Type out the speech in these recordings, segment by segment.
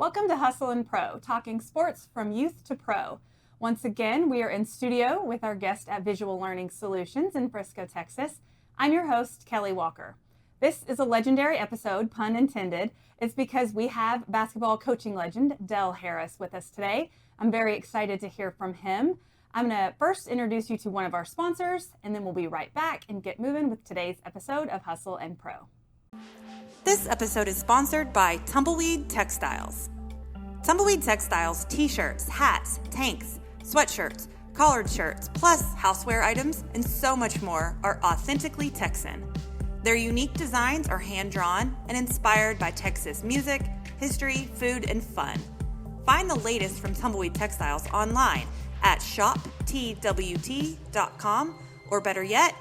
Welcome to Hustle and Pro, talking sports from youth to pro. Once again, we are in studio with our guest at Visual Learning Solutions in Frisco, Texas. I'm your host, Kelly Walker. This is a legendary episode, pun intended. It's because we have basketball coaching legend Del Harris with us today. I'm very excited to hear from him. I'm going to first introduce you to one of our sponsors, and then we'll be right back and get moving with today's episode of Hustle and Pro. This episode is sponsored by Tumbleweed Textiles. Tumbleweed Textiles t-shirts, hats, tanks, sweatshirts, collared shirts, plus houseware items, and so much more are authentically Texan. Their unique designs are hand-drawn and inspired by Texas music, history, food, and fun. Find the latest from Tumbleweed Textiles online at shoptwt.com, or better yet,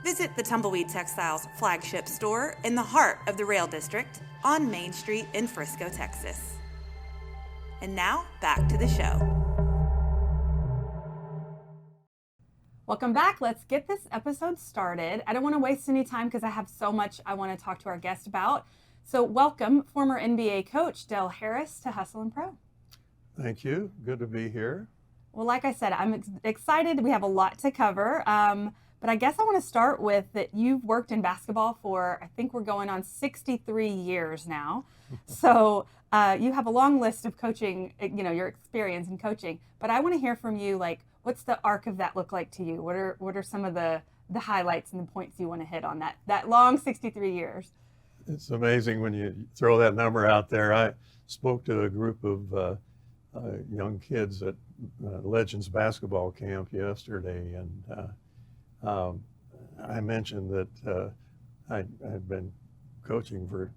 visit the Tumbleweed Textiles flagship store in the heart of the Rail District on Main Street in Frisco, Texas. And now, back to the show. Welcome back. Let's get this episode started. I don't want to waste any time because I have so much I want to talk to our guest about. So welcome, former NBA coach Del Harris, to Hustle and Pro. Thank you. Good to be here. Well, like I said, I'm excited. We have a lot to cover. But I guess I want to start with that you've worked in basketball for, I think we're going on 63 years now. So you have a long list of coaching, your experience in coaching. But I want to hear from you, like, what's the arc of that look like to you? What are some of the highlights and the points you want to hit on that long 63 years? It's amazing when you throw that number out there. I spoke to a group of young kids at Legends basketball camp yesterday, and I mentioned that I'd been coaching for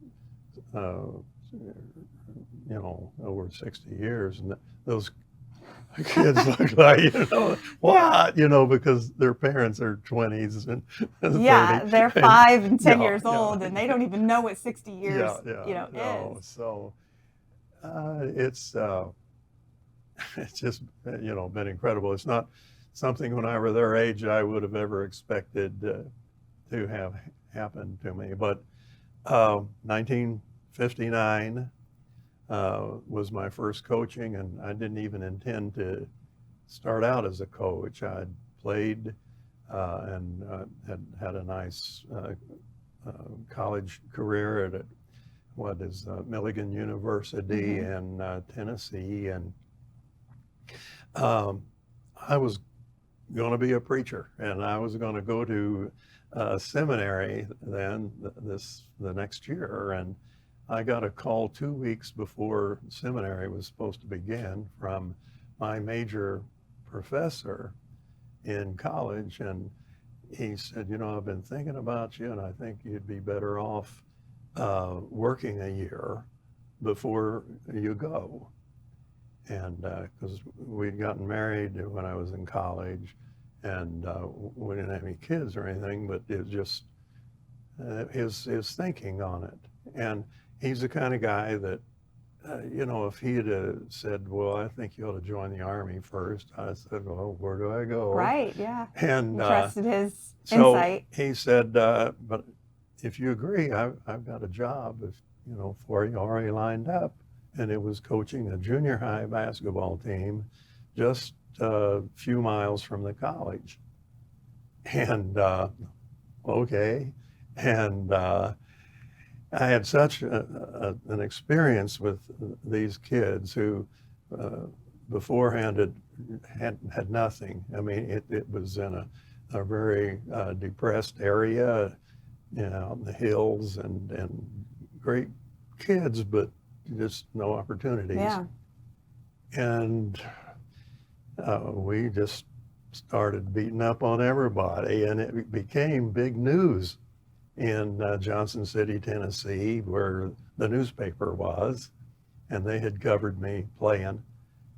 over 60 years, and those kids look like what, because their parents are 20s and 30. They're 5 and 10 years old, and they don't even know what 60 years is. So it's just been incredible. It's not something when I were their age I would have ever expected to have happened to me. But 1959 was my first coaching, and I didn't even intend to start out as a coach. I'd played and had a nice college career at Milligan University in Tennessee, and I was going to be a preacher, and I was going to go to seminary then the next year. And I got a call 2 weeks before seminary was supposed to begin from my major professor in college, and he said, I've been thinking about you, and I think you'd be better off working a year before you go. And because we'd gotten married when I was in college, and we didn't have any kids or anything, but it was just his thinking on it. And he's the kind of guy that, if he had said, well, I think you ought to join the Army first, I said, well, where do I go? Right, yeah. And you trusted his insight. So he said, but if you agree, I've got a job for you already lined up. And it was coaching a junior high basketball team just a few miles from the college. And okay. And I had such an experience with these kids who beforehand had nothing. I mean, it was in a very depressed area, in the hills, and great kids, but just no opportunities. Yeah. And we just started beating up on everybody, and it became big news in Johnson City, Tennessee, where the newspaper was, and they had covered me playing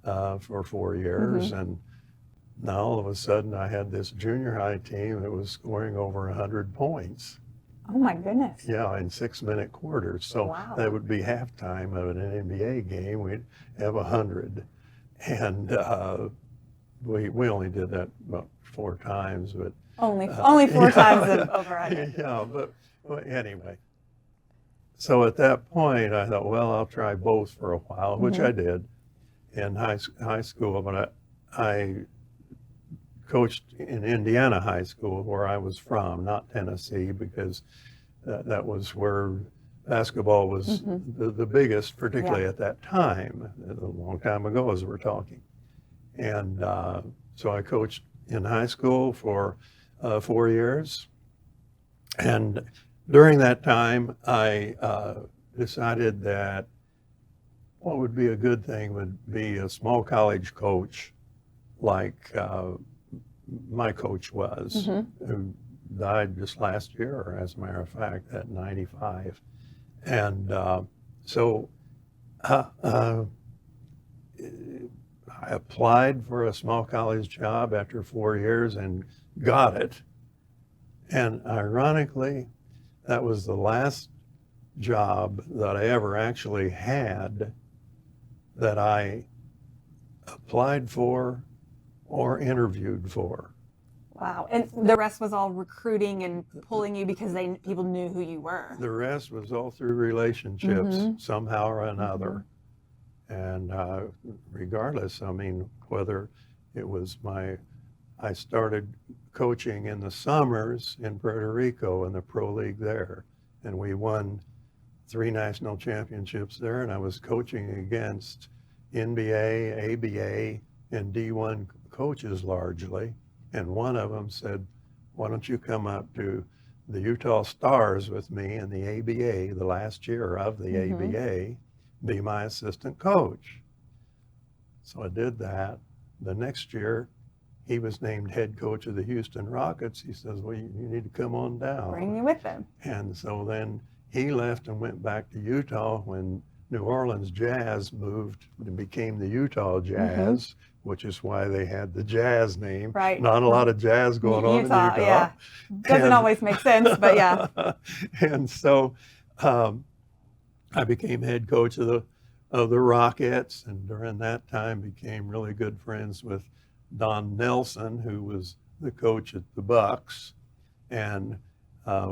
for 4 years. And now all of a sudden I had this junior high team that was scoring over 100 points. Oh my goodness. Yeah, in 6-minute quarters. So that would be halftime of an NBA game. We'd have 100. And we only did that about 4 times, but only 4 times of over 100. Yeah, but anyway, so at that point, I thought, well, I'll try both for a while, which I did in high school. But I coached in Indiana high school, where I was from, not Tennessee, because that was where basketball was the biggest, particularly at that time, a long time ago as we're talking. And so I coached in high school for 4 years. And during that time, I decided that what would be a good thing would be a small college coach like my coach was, who died just last year, as a matter of fact, at 95. And so I applied for a small college job after 4 years and got it. And ironically, that was the last job that I ever actually had that I applied for or interviewed for. Wow. And the rest was all recruiting and pulling you because people knew who you were. The rest was all through relationships, somehow or another. And regardless, I mean, whether it was I started coaching in the summers in Puerto Rico in the pro league there, and we won 3 national championships there, and I was coaching against NBA, ABA, and D1 coaches largely. And one of them said, why don't you come up to the Utah Stars with me in the ABA, the last year of the ABA, be my assistant coach. So I did that. The next year, he was named head coach of the Houston Rockets. He says, well, you need to come on down. Bring me with them. And so then he left and went back to Utah when New Orleans Jazz moved and became the Utah Jazz, which is why they had the Jazz name. Right. Not a lot of jazz going on in Utah. Yeah. Doesn't always make sense, but yeah. And so I became head coach of the Rockets, and during that time became really good friends with Don Nelson, who was the coach at the Bucks. And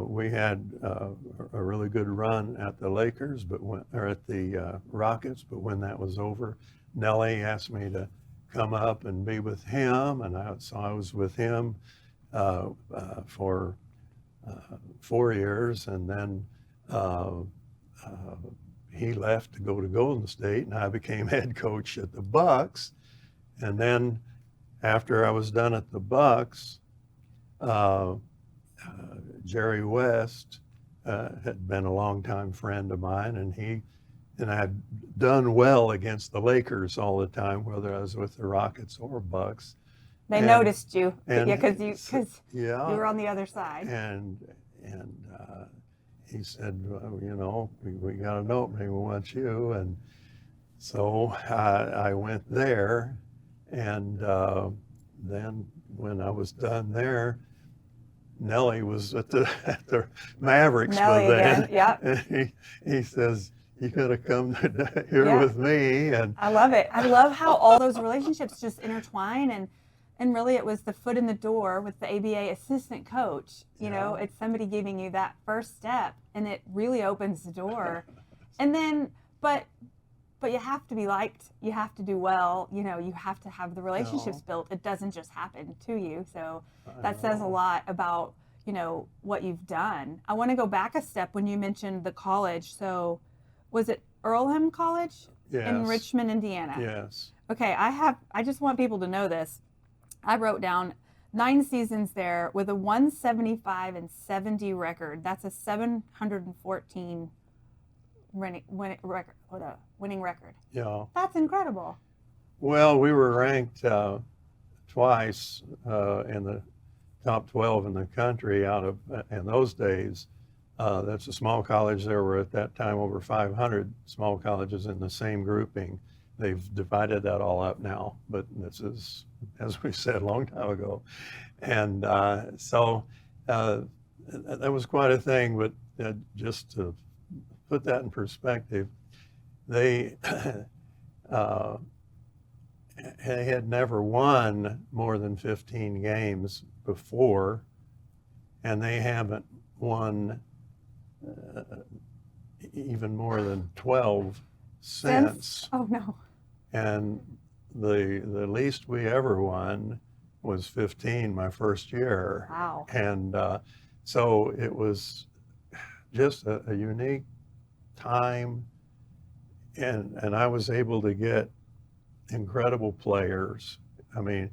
we had a really good run at the Lakers, or at the Rockets. But when that was over, Nelly asked me to come up and be with him, and so I was with him for 4 years, and then he left to go to Golden State, and I became head coach at the Bucks. And then after I was done at the Bucks, Jerry West had been a longtime friend of mine, and I had done well against the Lakers all the time, whether I was with the Rockets or Bucks. They noticed you, because you were on the other side. And he said, well, you know, we got an opening, we want you. And so I went there, and then when I was done there, Nelly was at the Mavericks Nelly then. again, yeah. And he says, you gotta come here with me. And I love it. I love how all those relationships just intertwine, and really it was the foot in the door with the ABA assistant coach. You know, it's somebody giving you that first step, and it really opens the door. And then, but you have to be liked, you have to do well, you know, you have to have the relationships built. It doesn't just happen to you. So that says a lot about, you know, what you've done. I want to go back a step when you mentioned the college. So was it Earlham College in Richmond, Indiana? Yes. Okay, I just want people to know this. I wrote down 9 seasons there with a 175-70 record. That's a 714 winning record. Yeah. That's incredible. Well, we were ranked twice in the top 12 in the country out of, in those days. That's a small college. There were at that time over 500 small colleges in the same grouping. They've divided that all up now, but this is, as we said, a long time ago. And so that was quite a thing, but just to put that in perspective, they had never won more than 15 games before, and they haven't won even more than 12 Cents? cents. Oh no. And the least we ever won was 15 my first year. Wow. And so it was just a unique time, and I was able to get incredible players. I mean,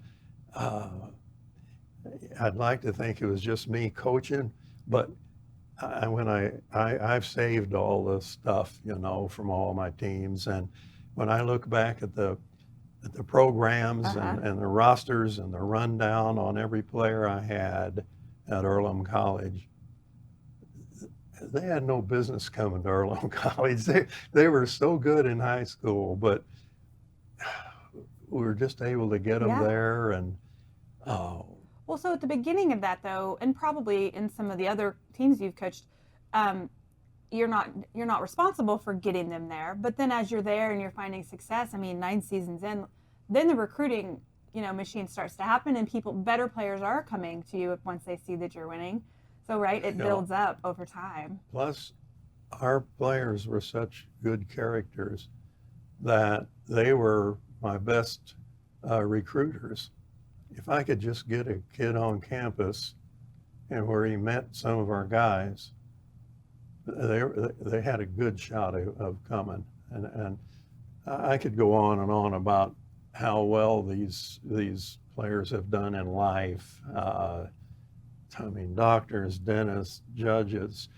I'd like to think it was just me coaching, but I've saved all the stuff, from all my teams, and when I look back at the programs and the rosters and the rundown on every player I had at Earlham College, they had no business coming to Earlham College. They were so good in high school, but we were just able to get them there. And well, so at the beginning of that, though, and probably in some of the other teams you've coached, you're not responsible for getting them there. But then as you're there and you're finding success, I mean, 9 seasons in, then the recruiting, machine starts to happen, and better players are coming to you once they see that you're winning. So, right, it builds up over time. Plus, our players were such good characters that they were my best recruiters. If I could just get a kid on campus and where he met some of our guys, they had a good shot of coming. And I could go on and on about how well these players have done in life. I mean, doctors, dentists, judges,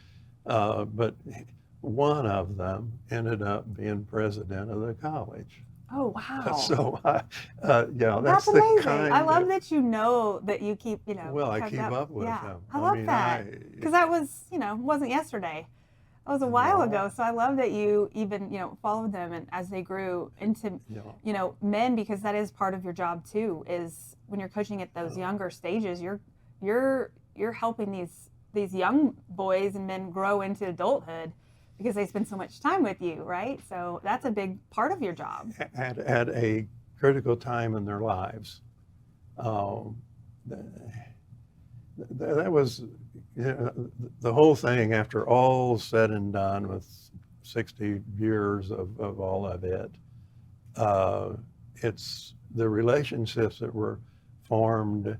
but one of them ended up being president of the college. Oh, wow. So, yeah, that's the amazing. kind I love that that you keep, Well, I keep up with yeah. them. I love that. Because that was, wasn't yesterday. That was a while ago. So I love that you even, followed them and as they grew into, men, because that is part of your job too, is when you're coaching at those younger stages, you're helping these young boys and men grow into adulthood because they spend so much time with you, right? So that's a big part of your job. At a critical time in their lives. That was the whole thing. After all said and done, with 60 years of all of it, it's the relationships that were formed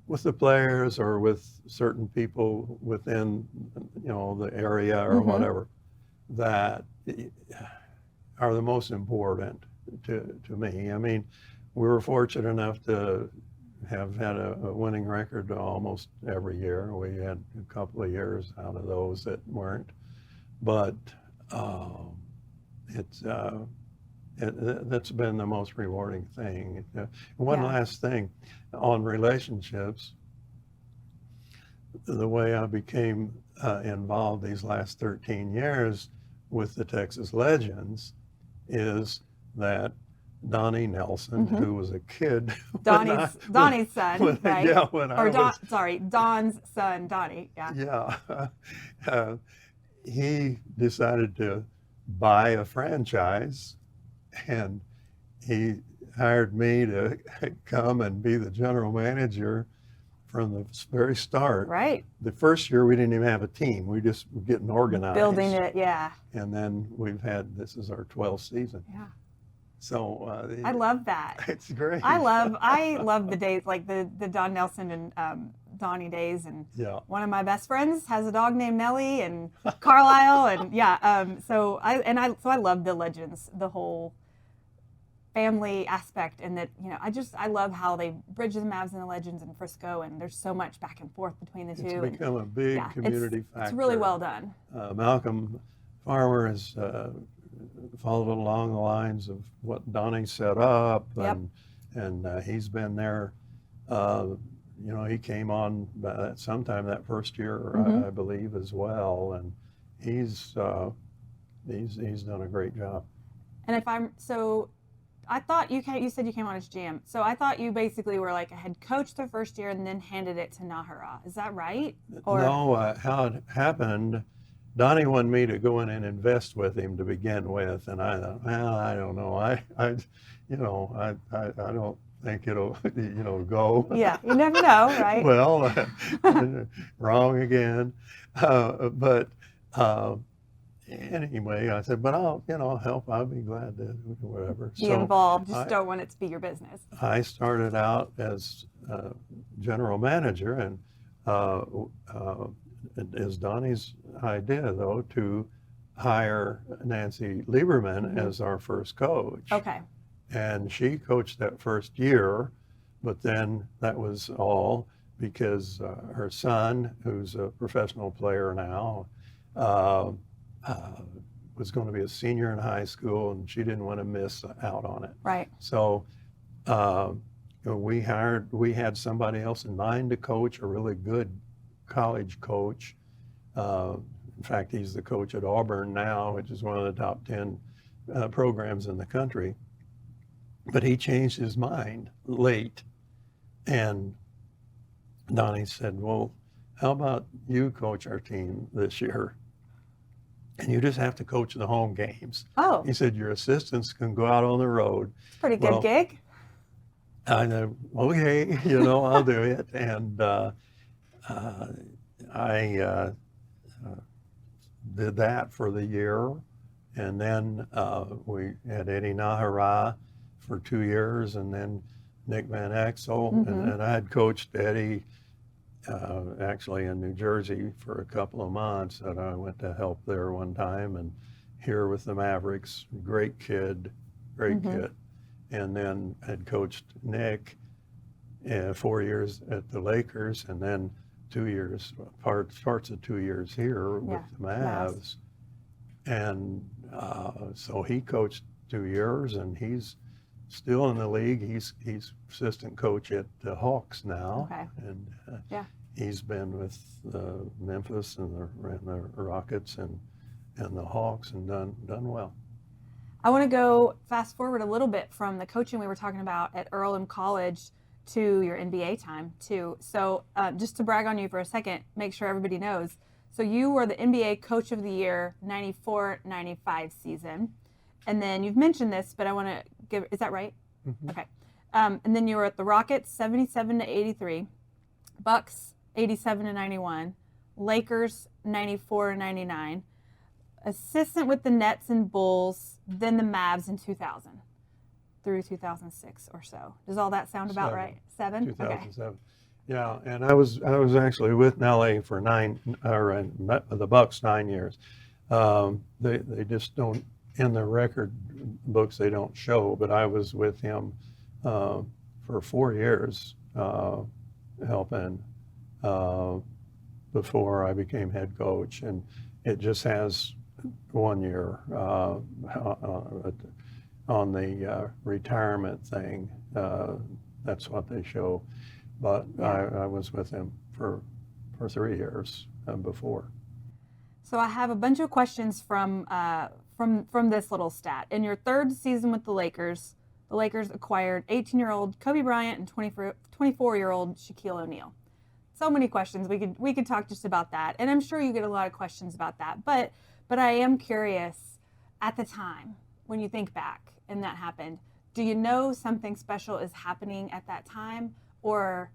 with the players or with certain people within, the area or whatever, that are the most important to me. I mean, we were fortunate enough to have had a winning record almost every year. We had a couple of years out of those that weren't, but that's been the most rewarding thing. One last thing on relationships. The way I became involved these last 13 years with the Texas Legends is that Donnie Nelson, who was a kid. Donnie's son, right? Yeah, Don's son, Donnie. Yeah. Yeah. He decided to buy a franchise, and he hired me to come and be the general manager from the very start. Right. The first year we didn't even have a team. We just were getting organized. Building it, yeah. And then this is our 12th season. Yeah. So I love that. It's great. I love the days, like the Don Nelson and Donnie days. And one of my best friends has a dog named Nellie, and Carlisle, and so I love the Legends, the whole family aspect, and that I love how they bridge the Mavs and the Legends in Frisco, and there's so much back and forth between the two. It's become a big community factor. It's really well done. Malcolm Farmer has followed along the lines of what Donnie set up, and he's been there. He came on sometime that first year, I believe, as well, and he's done a great job. And I thought you said you came on as GM. So I thought you basically were like a head coach the first year and then handed it to Nahara. Is that right? No, how it happened, Donnie wanted me to go in and invest with him to begin with, and I thought, well, I don't know. I don't think it'll, go. Yeah, you never know, right? Well, wrong again. But anyway, I said, but I'll help. I'll be glad to do whatever. Be involved, just I, don't want it to be your business. I started out as general manager, and it is Donnie's idea, though, to hire Nancy Lieberman as our first coach. Okay. And she coached that first year, but then that was all because her son, who's a professional player now, was going to be a senior in high school, and she didn't want to miss out on it. Right. So we had somebody else in mind to coach, a really good college coach. In fact, he's the coach at Auburn now, which is one of the top 10 programs in the country. But he changed his mind late, and Donnie said, well, how about you coach our team this year? And you just have to coach the home games. Oh. He said, your assistants can go out on the road. Pretty good gig. I know, okay, I'll do it. And I did that for the year. And then we had Eddie Nahara for 2 years, and then Nick Van Exel. And I had coached Eddie actually in New Jersey for a couple of months, and I went to help there one time, and here with the Mavericks. Great kid. And then had coached Nick 4 years at the Lakers, and then 2 years, parts of 2 years here with the Mavs. And so he coached 2 years, and he's still in the league. He's assistant coach at the Hawks now. Okay. And he's been with Memphis and the Rockets and the Hawks and done well. I want to go fast forward a little bit from the coaching we were talking about at Earlham College to your NBA time too. So just to brag on you for a second, make sure everybody knows. So you were the NBA Coach of the Year 94-95 season. And then you've mentioned this, but I want to give, is that right? Okay. And then you were at the Rockets 77-83, Bucks 87-91, Lakers 94-99, assistant with the Nets and Bulls, then the Mavs in 2000 through 2006 or so. Does all that sound about right? 2007. Okay. Yeah, and I was actually with LA for the Bucks 9 years. They just don't, in the record books they don't show, but I was with him for 4 years helping before I became head coach, and it just has 1 year on the retirement thing. That's what they show, but I was with him for 3 years before. So I have a bunch of questions from this little stat. In your third season with the Lakers acquired 18-year-old Kobe Bryant and 24-year-old Shaquille O'Neal. So many questions. We could talk just about that, and I'm sure you get a lot of questions about that. But I am curious, at the time when you think back and that happened, do you know something special is happening at that time, or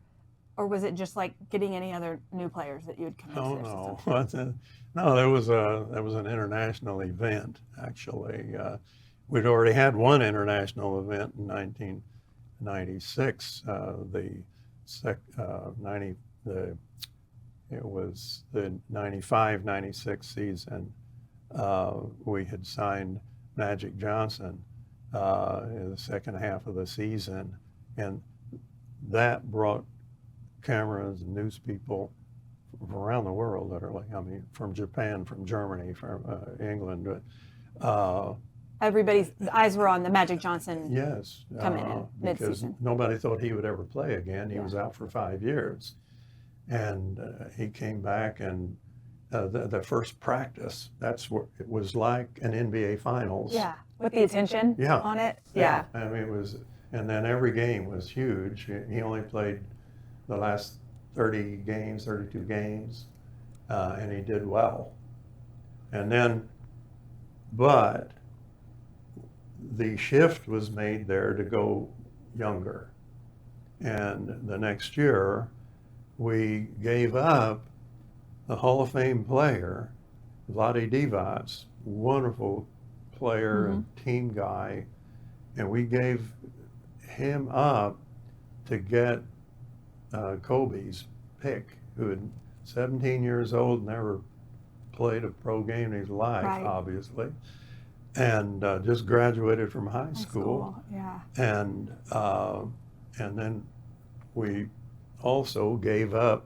was it just like getting any other new players that you would come into? No, that was an international event actually. We'd already had one international event in 1996. It was the 95-96 season. We had signed Magic Johnson in the second half of the season, and that brought cameras and news people from around the world, literally. I mean, from Japan, from Germany, from England. Everybody's eyes were on the Magic Johnson. Yes, coming in because mid-season. nobody thought he would ever play again. He was out for 5 years, and he came back, and the first practice, that's what it was like an NBA Finals. Yeah, with the attention on it. Yeah. I mean, it was, and then every game was huge. He only played the last 32 games, and he did well. And then, but the shift was made there to go younger. And the next year, we gave up the Hall of Fame player, Vlade Divac, wonderful player and team guy, and we gave him up to get Kobe's pick, who had 17 years old, never played a pro game in his life, Right. obviously, and just graduated from high school. Yeah. And then we also gave up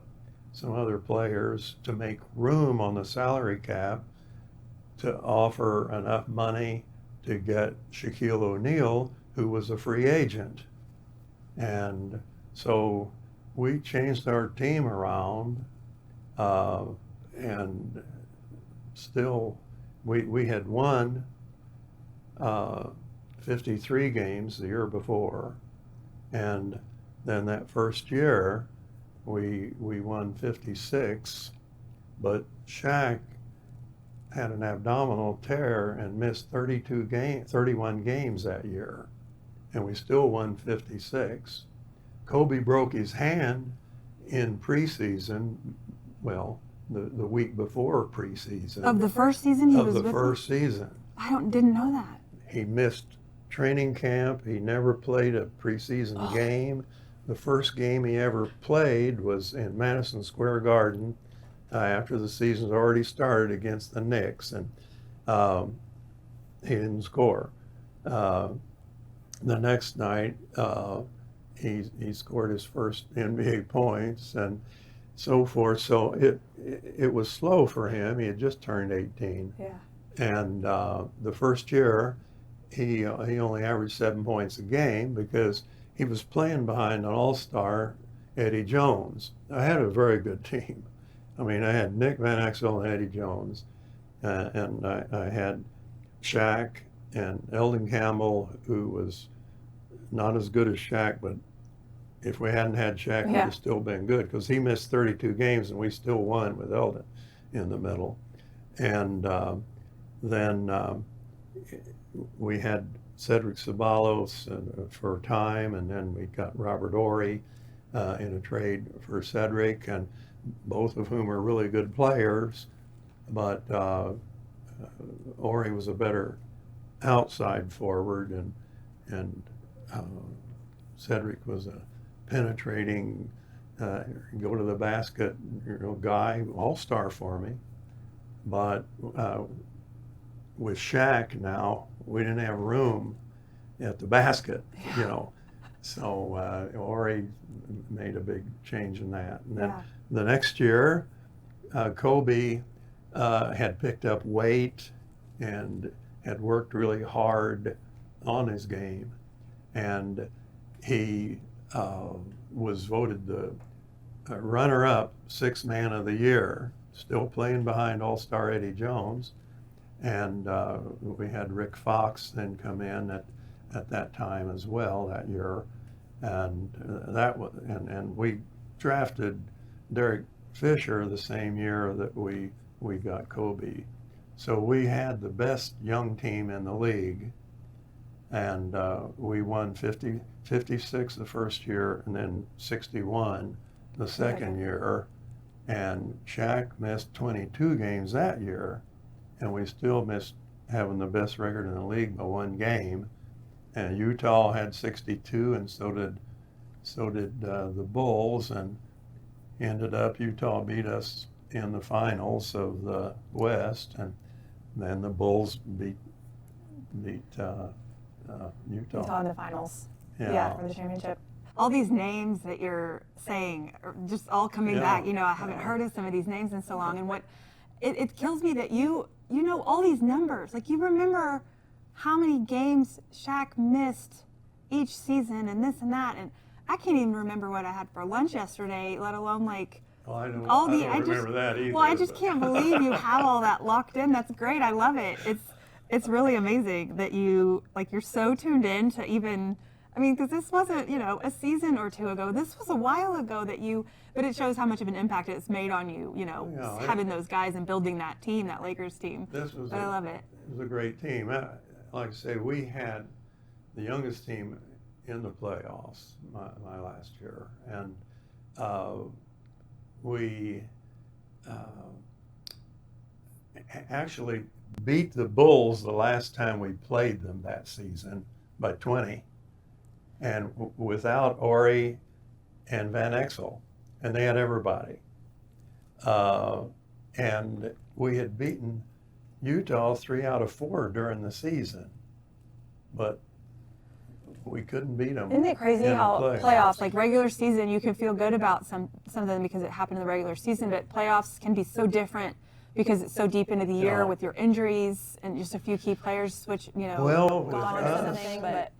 some other players to make room on the salary cap to offer enough money to get Shaquille O'Neal, who was a free agent. And so we changed our team around, and still we had won 53 games the year before, and then that first year we won 56, but Shaq had an abdominal tear and missed 31 games that year, and we still won 56. Kobe broke his hand in preseason, well, the week before preseason. Of the first season he was Of the with first season. didn't know that. He missed training camp. He never played a preseason game. The first game he ever played was in Madison Square Garden after the season's already started against the Knicks, and he didn't score. The next night, he scored his first NBA points and so forth. So it was slow for him. He had just turned 18. Yeah. And the first year, he only averaged 7 points a game because he was playing behind an all-star, Eddie Jones. I had a very good team. I mean, I had Nick Van Exel and Eddie Jones, and I had Shaq and Eldon Campbell, who was not as good as Shaq, but if we hadn't had Shaq, we'd have still been good, because he missed 32 games and we still won with Eldon in the middle. And then we had Cedric Ceballos for a time, and then we got Robert Horry in a trade for Cedric, and both of whom are really good players, but Horry was a better outside forward, and Cedric was a penetrating, go to the basket, guy, all-star for me. But with Shaq now, we didn't have room at the basket, So Horry made a big change in that. And then the next year, Kobe had picked up weight and had worked really hard on his game, and he was voted the runner-up sixth man of the year, still playing behind all-star Eddie Jones. And we had Rick Fox then come in at that time as well that year, and and we drafted Derek Fisher the same year that we got Kobe. So we had the best young team in the league, and we won 56 the first year, and then 61 the second year. And Shaq missed 22 games that year, and we still missed having the best record in the league by one game. And Utah had 62, and so did the Bulls, and ended up Utah beat us in the finals of the West, and then the Bulls beat Utah. Utah in the finals. Yeah. For the championship. All these names that you're saying are just all coming back. I haven't heard of some of these names in so long, and what it kills me that you know all these numbers. Like, you remember how many games Shaq missed each season and this and that, and I can't even remember what I had for lunch yesterday, let alone like I don't remember that either. Well, I just can't believe you have all that locked in. That's great. I love it. It's really amazing that you're so tuned in to even, because this wasn't, a season or two ago. This was a while ago but it shows how much of an impact it's made on you, having those guys and building that team, that Lakers team. I love it. It was a great team. Like I say, we had the youngest team in the playoffs my last year, and we actually beat the Bulls the last time we played them that season by 20, and without Ori and Van Exel, and they had everybody. And we had beaten Utah 3 out of 4 during the season, but we couldn't beat them. Isn't it crazy in the how playoffs. playoffs, like regular season, you can feel good about some of them because it happened in the regular season, but playoffs can be so different because it's so deep into the year Yeah. with your injuries and just a few key players switch, Well, with gone or us- something, but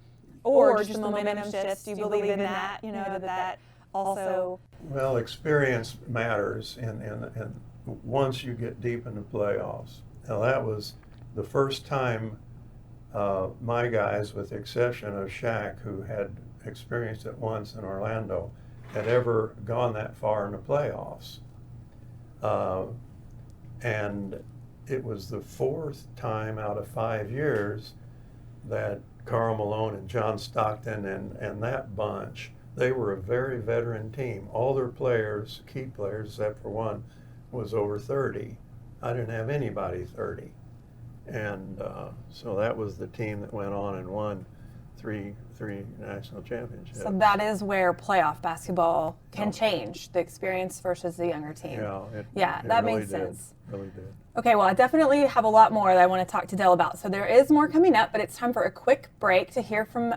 or just the momentum shifts. Do you believe in that? That also. Well, experience matters, and once you get deep in the playoffs. Now that was the first time my guys, with the exception of Shaq, who had experienced it once in Orlando, had ever gone that far in the playoffs. And it was the 4th time out of 5 years that Karl Malone and John Stockton and that bunch, they were a very veteran team. All their players, key players except for one, was over 30. I didn't have anybody 30. And so that was the team that went on and won three national championships. So that is where playoff basketball can change, the experience versus the younger team. Yeah, it that really makes sense. Really did. Okay, well, I definitely have a lot more that I want to talk to Dell about. So there is more coming up, but it's time for a quick break to hear from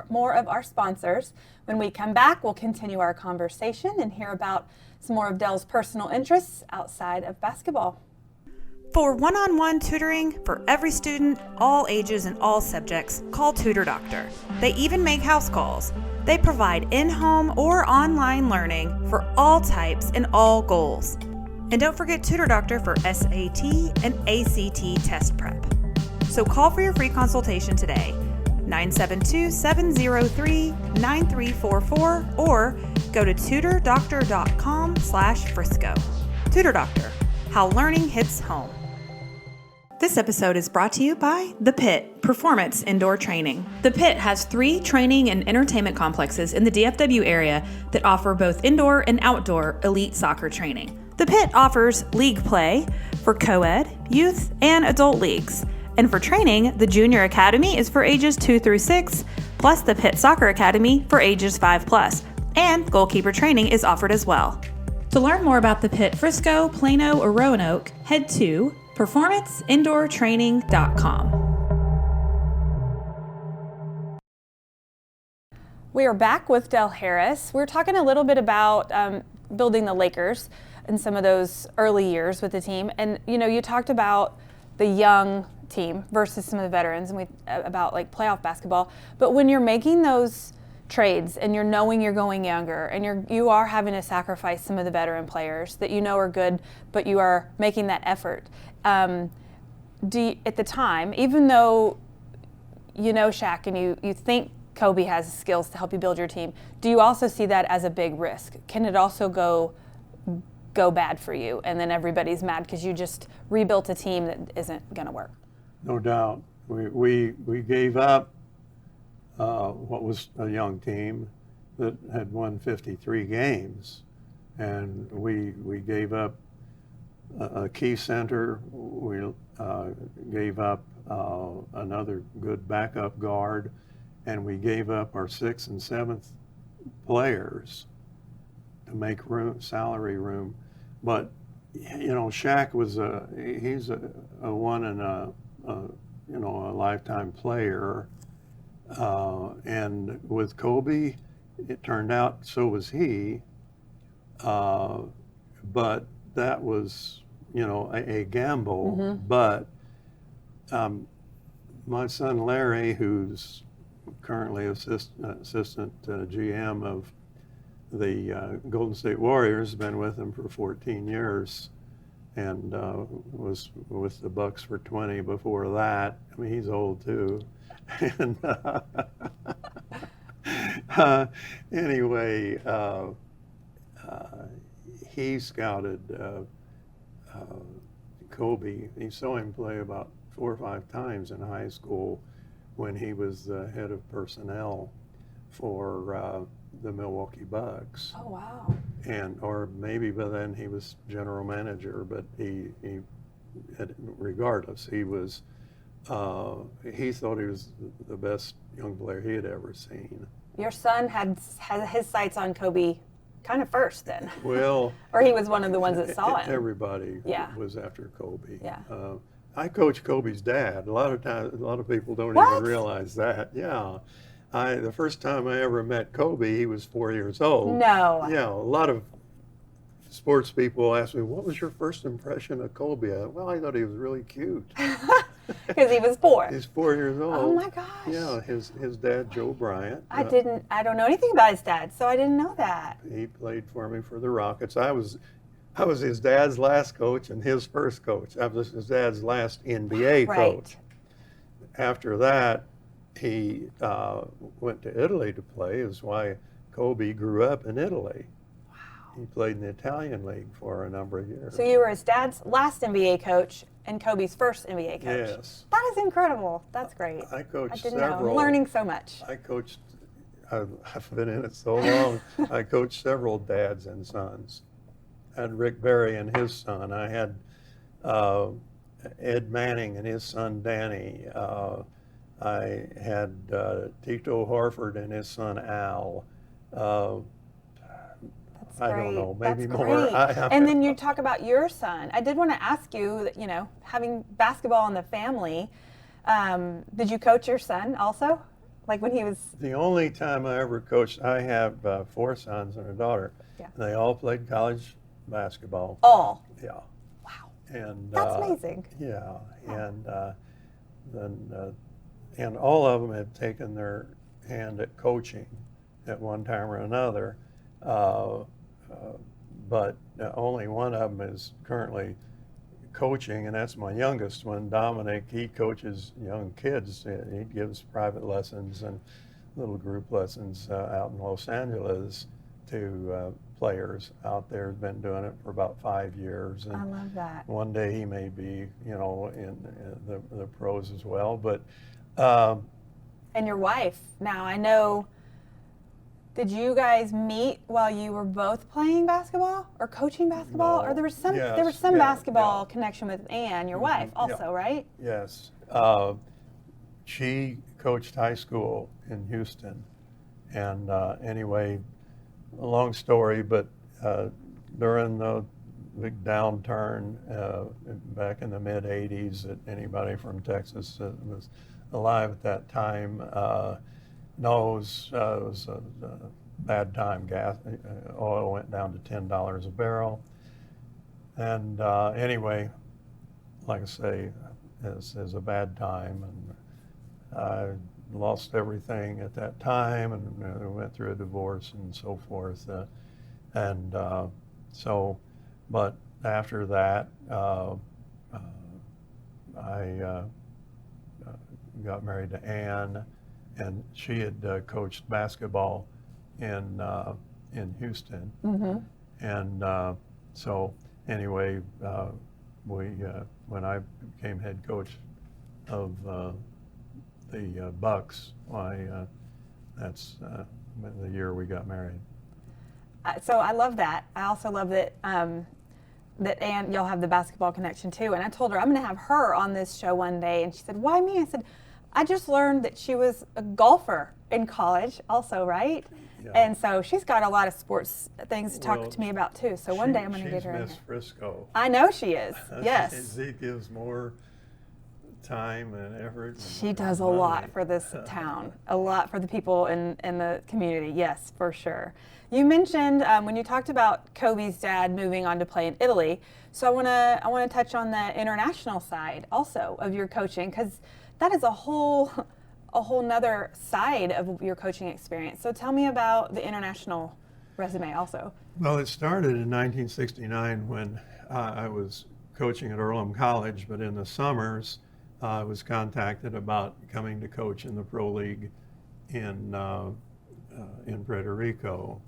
more of our sponsors. When we come back, we'll continue our conversation and hear about some more of Dell's personal interests outside of basketball. For one-on-one tutoring for every student, all ages and all subjects, call Tutor Doctor. They even make house calls. They provide in-home or online learning for all types and all goals. And don't forget Tutor Doctor for SAT and ACT test prep. So call for your free consultation today, 972-703-9344, or go to tutordoctor.com/Frisco. Tutor Doctor, how learning hits home. This episode is brought to you by The Pit, Performance Indoor Training. The Pit has 3 training and entertainment complexes in the DFW area that offer both indoor and outdoor elite soccer training. The Pit offers league play for co-ed, youth, and adult leagues. And for training, the Junior Academy is for ages 2 through 6, plus the Pit Soccer Academy for ages 5+, and goalkeeper training is offered as well. To learn more about The Pit Frisco, Plano, or Roanoke, head to performanceindoortraining.com. We are back with Del Harris. We're talking a little bit about building the Lakers and some of those early years with the team. And you talked about the young team versus some of the veterans, and about like playoff basketball. But when you're making those trades and you're knowing you're going younger and you are having to sacrifice some of the veteran players that are good, but you are making that effort. At the time, even though Shaq and you think Kobe has the skills to help you build your team, do you also see that as a big risk? Can it also go bad for you and then everybody's mad because you just rebuilt a team that isn't going to work? No doubt. We gave up what was a young team that had won 53 games, and we gave up a key center. We gave up another good backup guard, and we gave up our 6th and 7th players to make salary room. But Shaq was he's a one in a lifetime player. And with Kobe, it turned out so was he. But that was, a gamble. Mm-hmm. But my son Larry, who's currently assistant GM of the Golden State Warriors, been with them for 14 years. And was with the Bucks for 20 before that. I mean, he's old too. And anyway, he scouted Kobe. He saw him play about 4 or 5 times in high school when he was the head of personnel for the Milwaukee Bucks. Oh, wow. Or maybe by then he was general manager, but he regardless, he was. He thought he was the best young player he had ever seen. Your son had his sights on Kobe kind of first then. Well, or he was one of the ones that saw him. Everybody Yeah. was after Kobe. Yeah. I coached Kobe's dad. A lot of people don't What? even realize that. Yeah. The first time I ever met Kobe, he was 4 years old. No. Yeah, a lot of sports people ask me, what was your first impression of Kobe? Well, I thought he was really cute. Because he was 4. He's 4 years old. Oh my gosh. Yeah, his dad, Joe Bryant. I don't know anything about his dad, so I didn't know that. He played for me for the Rockets. I was his dad's last coach and his first coach. I was his dad's last NBA coach. After that, he went to Italy to play. Is why Kobe grew up in Italy. He played in the Italian league for a number of years. So you were his dad's last NBA coach and Kobe's first NBA coach. Yes. That is incredible. That's great. I coached didn't several. know. I'm learning so much. I've been in it so long. I coached several dads and sons. I had Rick Barry and his son. I had Ed Manning and his son Danny. I had Tito Horford and his son Al. I don't know, maybe That's more. Great. And then you talk about your son. I did want to ask you, having basketball in the family, did you coach your son also? Like when he was... The only time I ever coached, I have 4 sons and a daughter. Yeah. They all played college basketball. All? Yeah. Wow. And that's amazing. Yeah. Wow. And all of them have taken their hand at coaching at one time or another. But only one of them is currently coaching, and that's my youngest one, Dominic. He coaches young kids. He gives private lessons and little group lessons out in Los Angeles to players out there. Has been doing it for about 5 years. And I love that. one day he may be, in the pros as well. But and your wife. Now I know. Did you guys meet while you were both playing basketball or coaching basketball? No. Or there was some Yes. basketball connection with Ann, your wife, also, right? Yes. She coached high school in Houston. And anyway, a long story, but during the big downturn back in the mid-'80s, that anybody from Texas that was alive at that time knows, it was a bad time. Oil went down to $10 a barrel. And anyway, like I say, it was a bad time. And I lost everything at that time, and went through a divorce and so forth. But after that, I got married to Ann, and she had coached basketball in Houston. Mm-hmm. And so anyway, when I became head coach of the Bucks, that's the year we got married. So I love that. I also love that that Ann, y'all have the basketball connection too. And I told her I'm going to have her on this show one day, and she said, "Why me?" I said, "I just learned that she was a golfer in college, also, right?" Yeah. And so she's got a lot of sports things to talk to me about too. So one day I'm going to get her in Miss here. Frisco. I know she is. Yes. She gives more time and effort. And She does a money. lot for this town, a lot for the people in the community. Yes, for sure. You mentioned when you talked about Kobe's dad moving on to play in Italy. So I want to touch on the international side also of your coaching, because that is a whole nother side of your coaching experience. So tell me about the international resume also. Well, it started in 1969 when I was coaching at Earlham College, but in the summers I was contacted about coming to coach in the Pro League in Puerto Rico,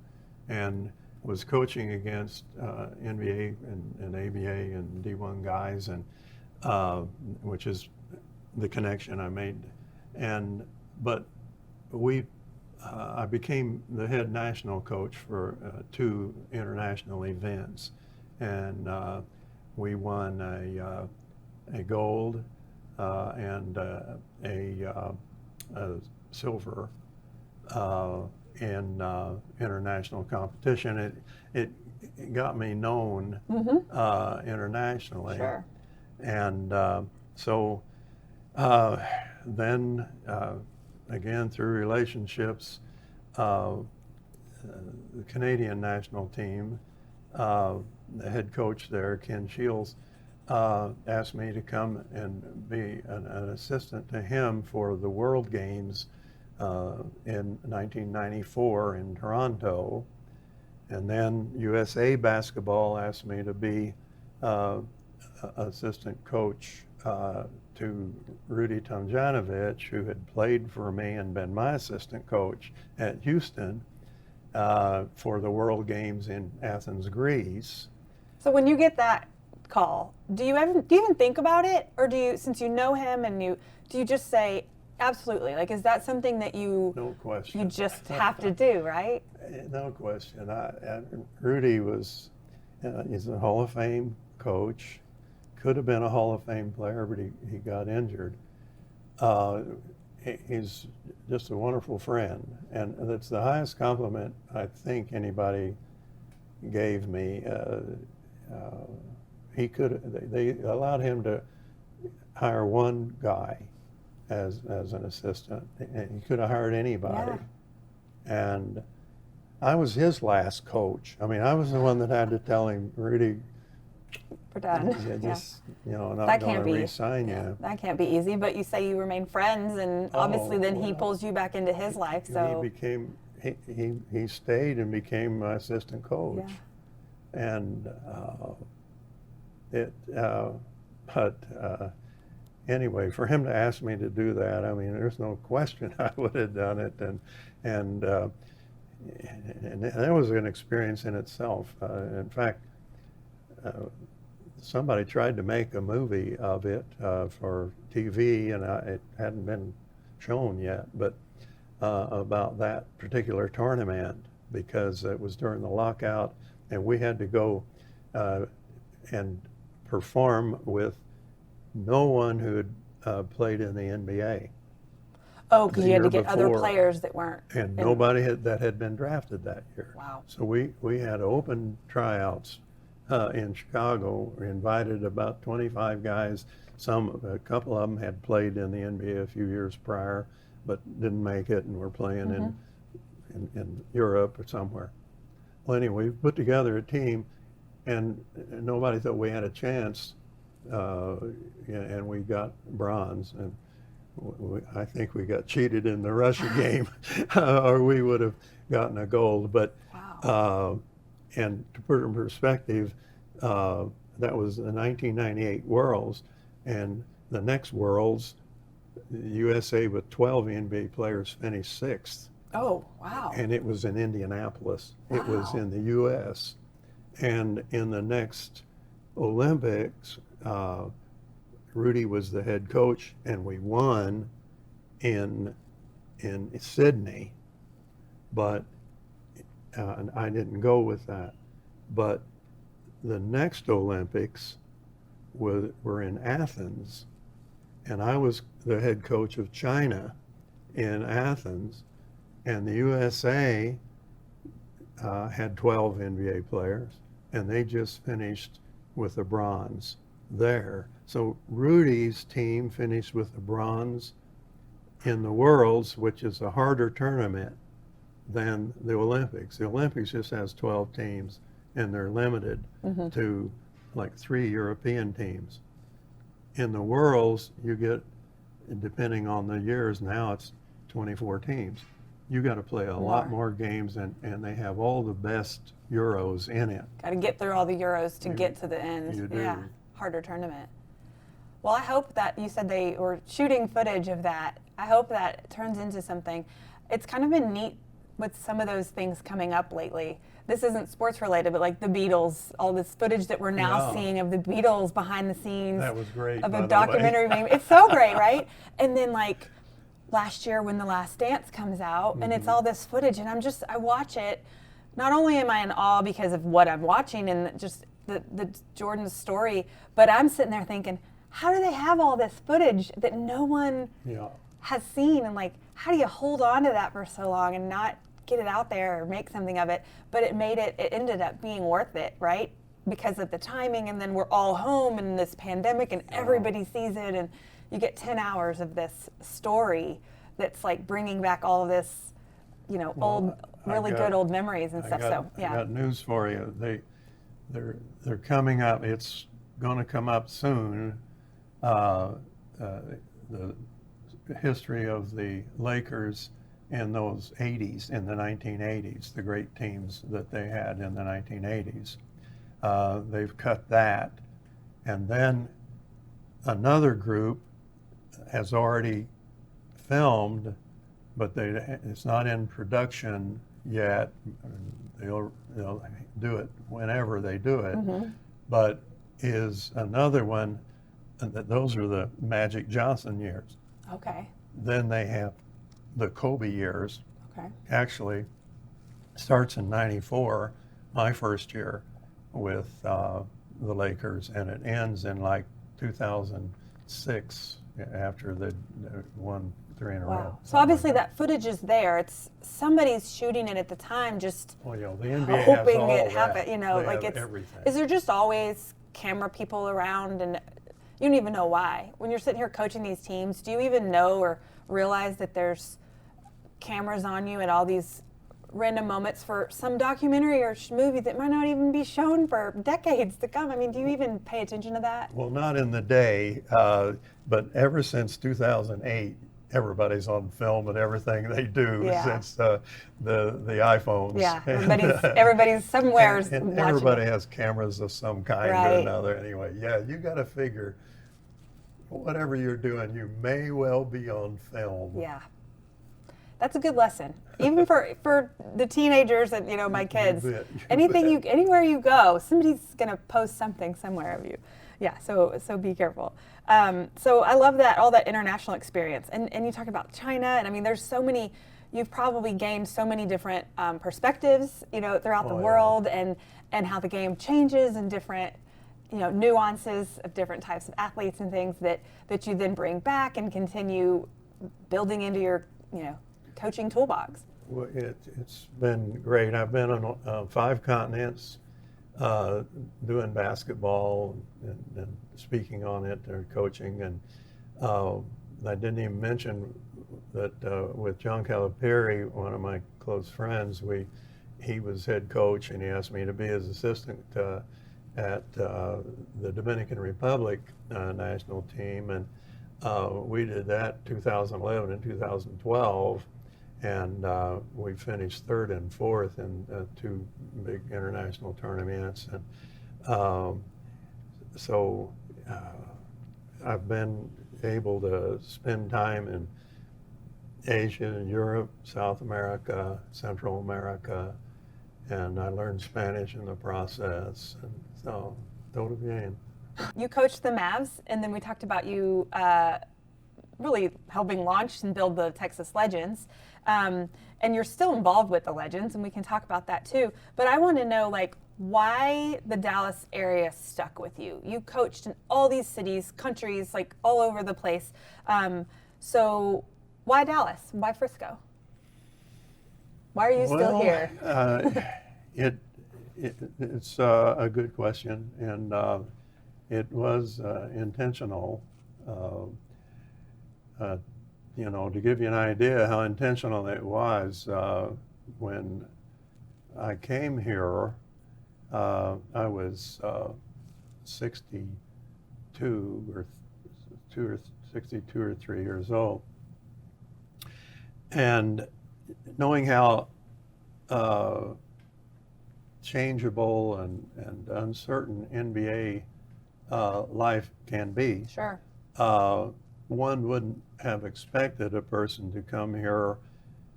and was coaching against NBA and ABA and D1 guys, and which is the connection I made. But I became the head national coach for 2 international events, and we won a gold, and a silver in international competition. It got me known internationally. Sure. And so then, again, through relationships, the Canadian national team, the head coach there, Ken Shields, asked me to come and be an assistant to him for the World Games in 1994 in Toronto. And then USA Basketball asked me to be assistant coach to Rudy Tomjanovich, who had played for me and been my assistant coach at Houston for the World Games in Athens, Greece. So when you get that call, do you even think about it, or do you, since you know him and do you just say absolutely? Like, is that something that you No question. you just have to do, right? No question. Rudy was he's a Hall of Fame coach. Could have been a Hall of Fame player, but he got injured. He's just a wonderful friend, and that's the highest compliment I think anybody gave me. They allowed him to hire one guy as an assistant, and he could have hired anybody. Yeah. And I was his last coach. I mean, I was the one that had to tell him, Rudy, For done. not going to re-sign you. That can't be easy, but you say you remain friends, and obviously then he pulls you back into his life. So he stayed and became my assistant coach. Yeah. And anyway, for him to ask me to do that, I mean, there's no question I would have done it, and that was an experience in itself. In fact, somebody tried to make a movie of it for TV, and it hadn't been shown yet, but about that particular tournament, because it was during the lockout, and we had to go and perform with no one who had played in the NBA. Oh, because you had to year get other before, players that weren't. And nobody that had been drafted that year. Wow. So we had open tryouts in Chicago. We invited about 25 guys. A couple of them had played in the NBA a few years prior, but didn't make it and were playing in Europe or somewhere. Well, anyway, we put together a team, and nobody thought we had a chance, and we got bronze. And I think we got cheated in the Russia game, or we would have gotten a gold. But Wow. and to put it in perspective, that was the 1998 Worlds, and the next Worlds, the USA with 12 NBA players finished sixth. Oh, wow. And it was in Indianapolis. It was Wow. in the U.S. And in the next Olympics, Rudy was the head coach, and we won in Sydney, but and I didn't go with that. But the next Olympics were in Athens, and I was the head coach of China in Athens, and the USA had 12 NBA players, and they just finished with a bronze there. So Rudy's team finished with a bronze in the Worlds, which is a harder tournament than the Olympics. The Olympics just has 12 teams, and they're limited to like 3 European teams. In the Worlds, you get, depending on the years, now it's 24 teams. You got to play a lot more games, and they have all the best Euros in it. Got to get through all the Euros to get to the end. You do. Yeah, harder tournament. Well, I hope that you said they were shooting footage of that. I hope that turns into something. It's kind of been neat with some of those things coming up lately. This isn't sports related, but like the Beatles, all this footage that we're now seeing of the Beatles behind the scenes. That was great. Of by a the documentary. way. It's so great, right? And then like last year when The Last Dance comes out, and it's all this footage, and I watch it. Not only am I in awe because of what I'm watching and just the Jordan's story, but I'm sitting there thinking, how do they have all this footage that no one Yeah. has seen? And like, how do you hold on to that for so long and not get it out there or make something of it? But it ended up being worth it, right? Because of the timing, and then we're all home in this pandemic and everybody sees it, and you get 10 hours of this story that's like bringing back all of this, old, really good old memories and stuff. So I got news for you. They're coming up. It's going to come up soon. The history of the Lakers in those 80s, in the 1980s, the great teams that they had in the 1980s. They've cut that. And then another group has already filmed, but it's not in production yet. They'll do it whenever they do it. Mm-hmm. But is another one, and those are the Magic Johnson years. Okay. Then they have the Kobe years. Okay. Actually, starts in '94, my first year with the Lakers, and it ends in like 2006 after they won 3 in a row. Wow. So obviously that footage is there. It's somebody's shooting it at the time, just Well, the NBA has hoping all it that. happens. They Like have it's. everything. Is there just always camera people around, and you don't even know why? When you're sitting here coaching these teams, do you even know or realize that there's cameras on you at all these random moments for some documentary or movie that might not even be shown for decades to come? I mean, do you even pay attention to that? Well, not in the day, but ever since 2008, everybody's on film and everything they do Yeah. since the iPhones. Yeah, everybody's somewhere and watching everybody it. has cameras of some kind Right. or another. Anyway, yeah, you got to figure whatever you're doing, you may well be on film. Yeah. That's a good lesson, even for the teenagers and my kids. bet. Anywhere you go, somebody's gonna post something somewhere of you. Yeah, so be careful. So I love that, all that international experience, and you talk about China, and I mean, there's so many. You've probably gained so many different perspectives, throughout the Oh, yeah. world, and how the game changes and different, nuances of different types of athletes and things that you then bring back and continue building into your, coaching toolbox. Well, it's been great. I've been on 5 continents doing basketball and speaking on it or coaching. And I didn't even mention that with John Calipari, one of my close friends, he was head coach, and he asked me to be his assistant at the Dominican Republic national team. And we did that 2011 and 2012. And we finished 3rd and 4th in 2 big international tournaments. And so I've been able to spend time in Asia, Europe, South America, Central America, and I learned Spanish in the process. And so, todo bien. You coached the Mavs, and then we talked about you really helping launch and build the Texas Legends. And you're still involved with the Legends, and we can talk about that too. But I want to know, why the Dallas area stuck with you. You coached in all these cities, countries, all over the place. So why Dallas? Why Frisco? Why are you still here? It's a good question, and it was intentional. To give you an idea how intentional it was, when I came here, I was 62 or 3 years old, and knowing how changeable and uncertain NBA life can be. Sure. One wouldn't have expected a person to come here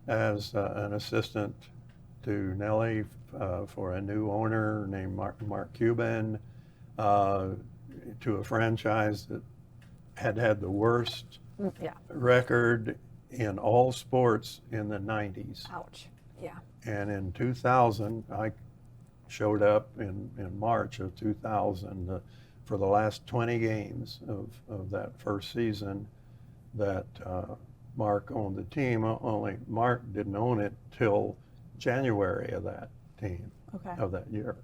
as an assistant to Nelly for a new owner named Mark Cuban, to a franchise that had the worst record in all sports in the 90s. Ouch. Yeah. And in 2000, I showed up in March of 2000. for the last 20 games of that first season that Mark owned the team. Only Mark didn't own it till January of that team, Okay. of that year.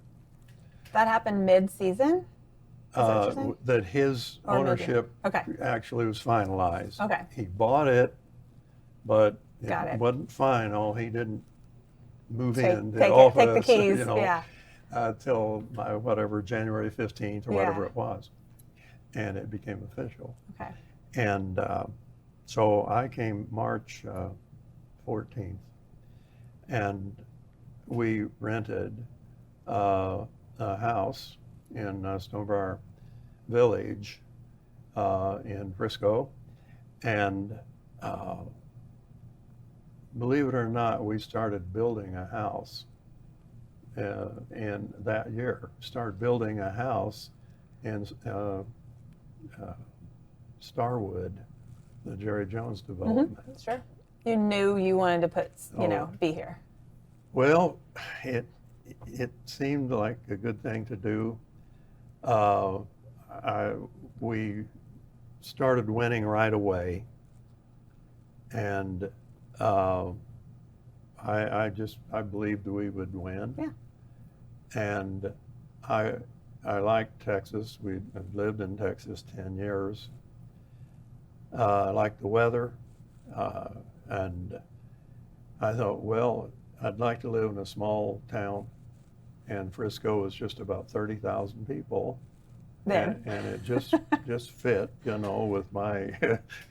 That happened mid-season? What you're saying? That his Or maybe- ownership Okay. actually was finalized. Okay. He bought it, but Got it. wasn't final. He didn't move Take in the the office, keys, yeah. till whatever, January 15th or Yeah. whatever it was. And it became official. Okay. And so I came March 14th, and we rented a house in Stonebriar Village in Frisco, and believe it or not, we started building a house in that year. Started building a house in Starwood, the Jerry Jones development. Sure. You knew you wanted to put, be here. Well, it seemed like a good thing to do. We started winning right away, and I believed we would win. Yeah. And I liked Texas. We lived in Texas 10 years. I liked the weather, and I thought, well, I'd like to live in a small town, and Frisco is just about 30,000 people. Then. And it just fit, with my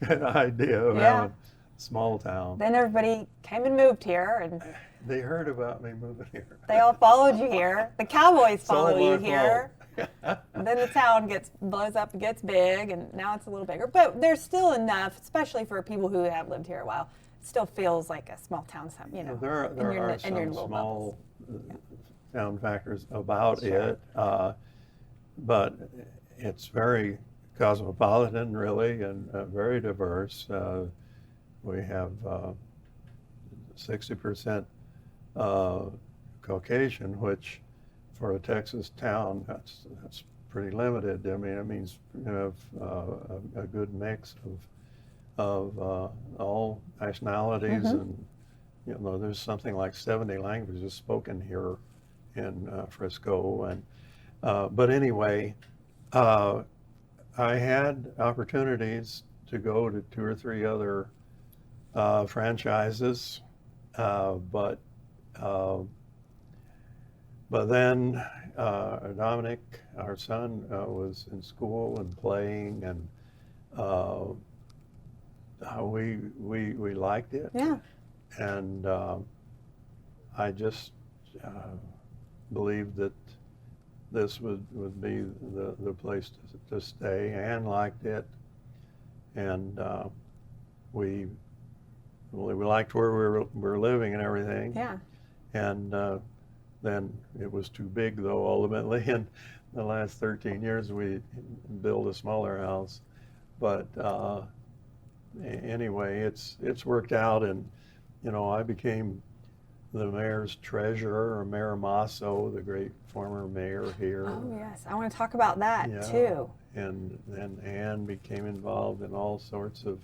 idea of Yeah. having a small town. Then everybody came and moved here, and They heard about me moving here. they all followed you here. The Cowboys It's all follow you my here. fault. And then the town blows up and gets big, and now it's a little bigger. But there's still enough, especially for people who have lived here a while. It still feels like a small town, There in your are little some bubbles. small town factors about Sure. it, but it's very cosmopolitan, really, and very diverse. We have 60% Caucasian, which for a Texas town, that's pretty limited. I mean, it means you have a good mix of all nationalities, and there's something like 70 languages spoken here in Frisco. And but anyway, I had opportunities to go to 2 or 3 other franchises, but then Dominic, our son, was in school and playing, and we liked it. Yeah. And I just believed that this would be the place to stay, and liked it. And we liked where we were living and everything. Yeah. And then it was too big, though, ultimately. In the last 13 years, we built a smaller house. But anyway, it's worked out, and I became the mayor's treasurer, or Mayor Masso, the great former mayor here. Oh, yes. I want to talk about that, Yeah. too. And then Ann became involved in all sorts of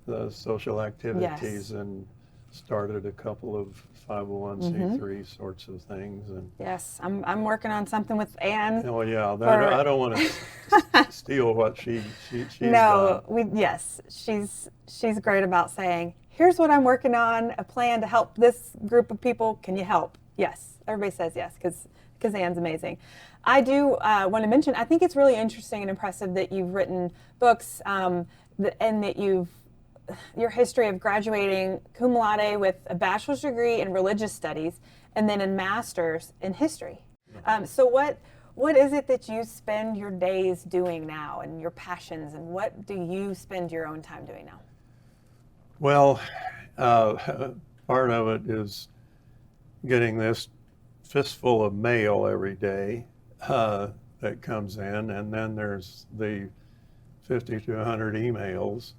the social activities, Yes. and started a couple of 501c3 sorts of things. And Yes. I'm working on something with Ann. oh yeah, For- I don't want to steal what she's No, done. yes, she's great about saying, here's what I'm working on, a plan to help this group of people. Can you help? Yes. Everybody says yes, because Ann's amazing. I do want to mention, I think it's really interesting and impressive that you've written books, and that your history of graduating cum laude with a bachelor's degree in religious studies and then a master's in history. So what is it that you spend your days doing now, and your passions, and what do you spend your own time doing now? Well, part of it is getting this fistful of mail every day that comes in, and then there's the 50 to 100 emails,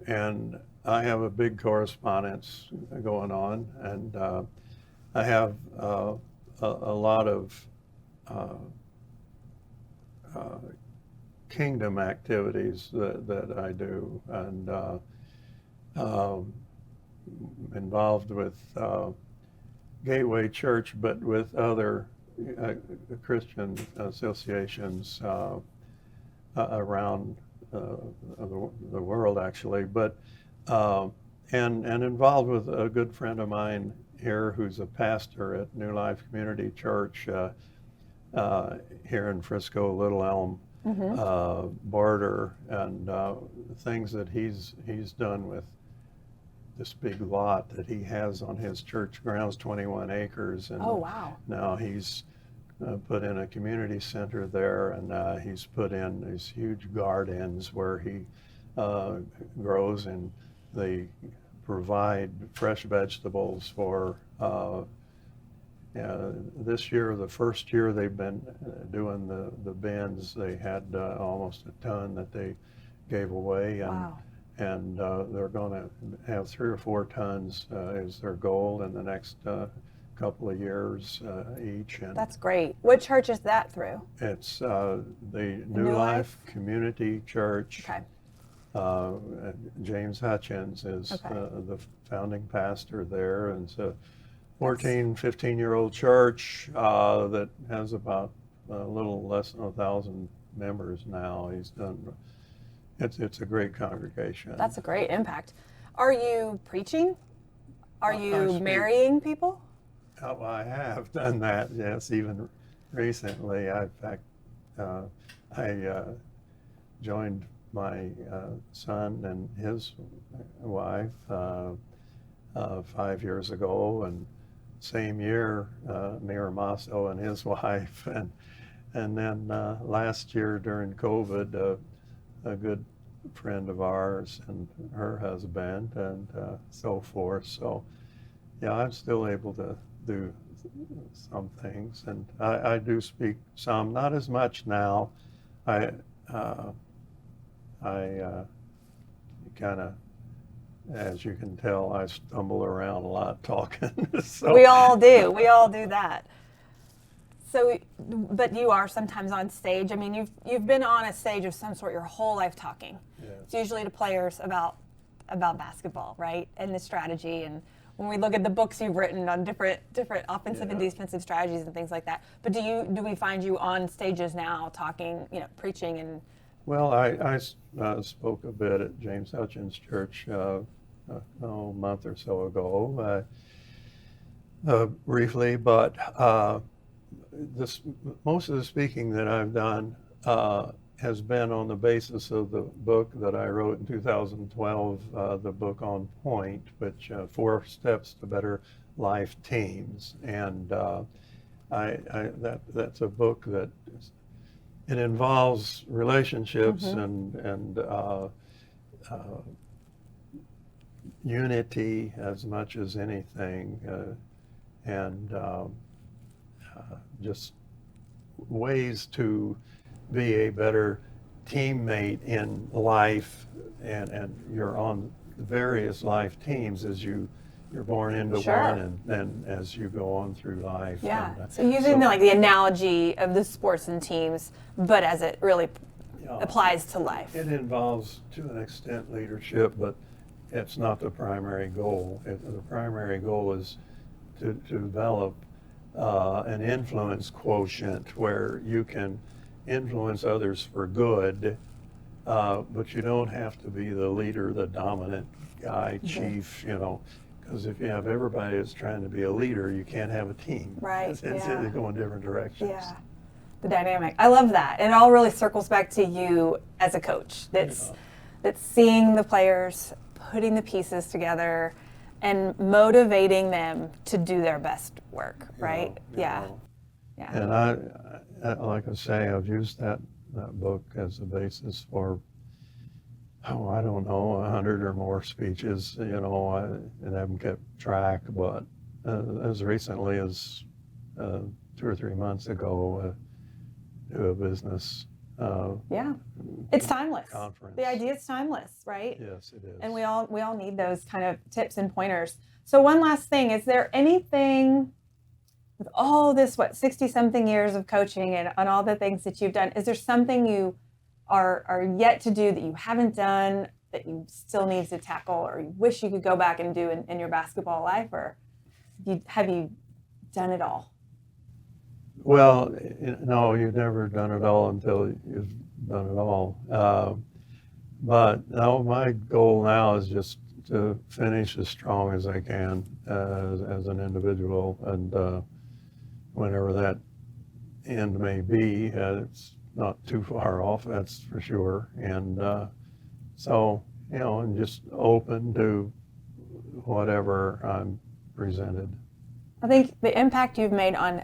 and I have a big correspondence going on, and I have a lot of kingdom activities that I do, and involved with Gateway Church, but with other Christian associations around the world, actually, but and involved with a good friend of mine here who's a pastor at New Life Community Church here in Frisco, Little Elm border, and things that he's done with this big lot that he has on his church grounds, 21 acres. And Oh, wow. now he's put in a community center there, and he's put in these huge gardens where he grows, and they provide fresh vegetables for this year, the first year they've been doing the bins, they had almost a ton that they gave away, and Wow. and they're going to have 3 or 4 tons is their goal in the next couple of years each. And That's great. What church is that through? it's the New New Life Life? Community Church. Okay. James Hutchins is Okay. the founding pastor there, and it's a 14, 15-year-old church that has about a little less than 1,000 members now. He's done. It's a great congregation. That's a great impact. Are you preaching? Are I you speak. marrying people? I have done that, yes, even recently. In fact, I joined my son and his wife 5 years ago, and same year, Mayor Masso and his wife, and then last year during COVID, a good friend of ours and her husband, and so forth. So, yeah, I'm still able to do some things, and I do speak some, not as much now. I kind of, as you can tell, I stumble around a lot talking. So We all do. We all do that. So, but you are sometimes on stage. I mean, you've been on a stage of some sort your whole life talking. Yes. It's usually to players about basketball, right? And the strategy. And when we look at the books you've written on different offensive and Yeah. defensive strategies and things like that. But do we find you on stages now talking, preaching and? Well, I spoke a bit at James Hutchins Church a month or so ago, briefly, but most of the speaking that I've done has been on the basis of the book that I wrote in 2012, the book On Point, which 4 Steps to Better Life Teams, and that's a book that it involves relationships and unity as much as anything, and just ways to be a better teammate in life, and you're on various life teams as you're born into Sure. one, and then as you go on through life. Yeah. And, So using the analogy of the sports and teams, but as it really applies to life. It involves, to an extent, leadership, but it's not the primary goal. The primary goal is to develop an influence quotient where you can influence others for good, but you don't have to be the leader, the dominant guy, chief, because if you have everybody that's trying to be a leader, you can't have a team. Right, They go in different directions. Yeah. The dynamic. I love that. And it all really circles back to you as a coach. That's seeing the players, putting the pieces together, and motivating them to do their best work, right? Yeah. And I, like I say, I've used that book as a basis for, I don't know, 100 or more speeches. I haven't kept track, but as recently as 2 or 3 months ago, to a business It's timeless. conference. The idea is timeless, right? Yes, it is. And we all need those kind of tips and pointers. So one last thing, is there anything with all this, 60-something years of coaching and all the things that you've done, is there something you are yet to do that you haven't done that you still need to tackle, or you wish you could go back and do in your basketball life, or have you done it all? Well, no, you've never done it all until you've done it all. But now my goal now is just to finish as strong as I can as an individual, and whenever that end may be, it's not too far off, that's for sure. And so, and just open to whatever I'm presented. I think the impact you've made on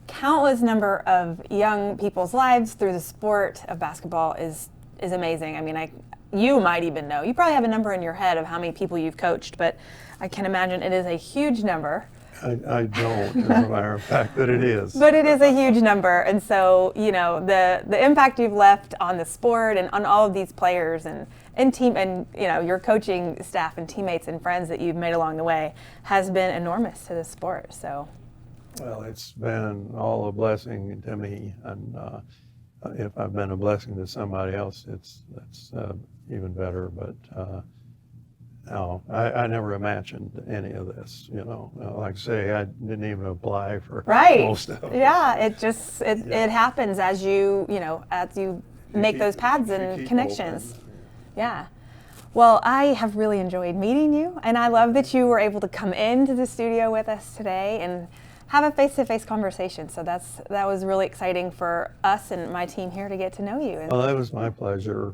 countless number of young people's lives through the sport of basketball is amazing. I mean, you might even know. You probably have a number in your head of how many people you've coached, but I can imagine it is a huge number. I don't, as a matter of fact, that it is. But it is a huge number, and so the impact you've left on the sport and on all of these players and team, and your coaching staff and teammates and friends that you've made along the way has been enormous to the sport. So, well, it's been all a blessing to me, and if I've been a blessing to somebody else, that's even better. But no, I never imagined any of this. Like I say, I didn't even apply for most of it. Yeah, it happens as you make those paths and connections. Open. Yeah. Well, I have really enjoyed meeting you, and I love that you were able to come into the studio with us today and have a face-to-face conversation. So that was really exciting for us and my team here to get to know you. Well, that was my pleasure.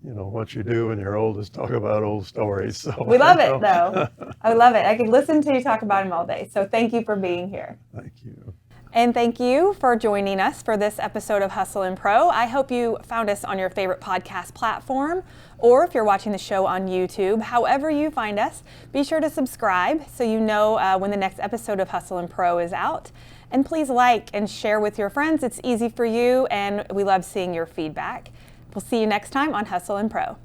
What you do when you're old is talk about old stories. So we love it, though. I love it. I could listen to you talk about them all day. So thank you for being here. Thank you. And thank you for joining us for this episode of Hustle and Pro. I hope you found us on your favorite podcast platform, or if you're watching the show on YouTube, however you find us, be sure to subscribe so you know when the next episode of Hustle and Pro is out. And please like and share with your friends. It's easy for you, and we love seeing your feedback. We'll see you next time on Hustle and Pro.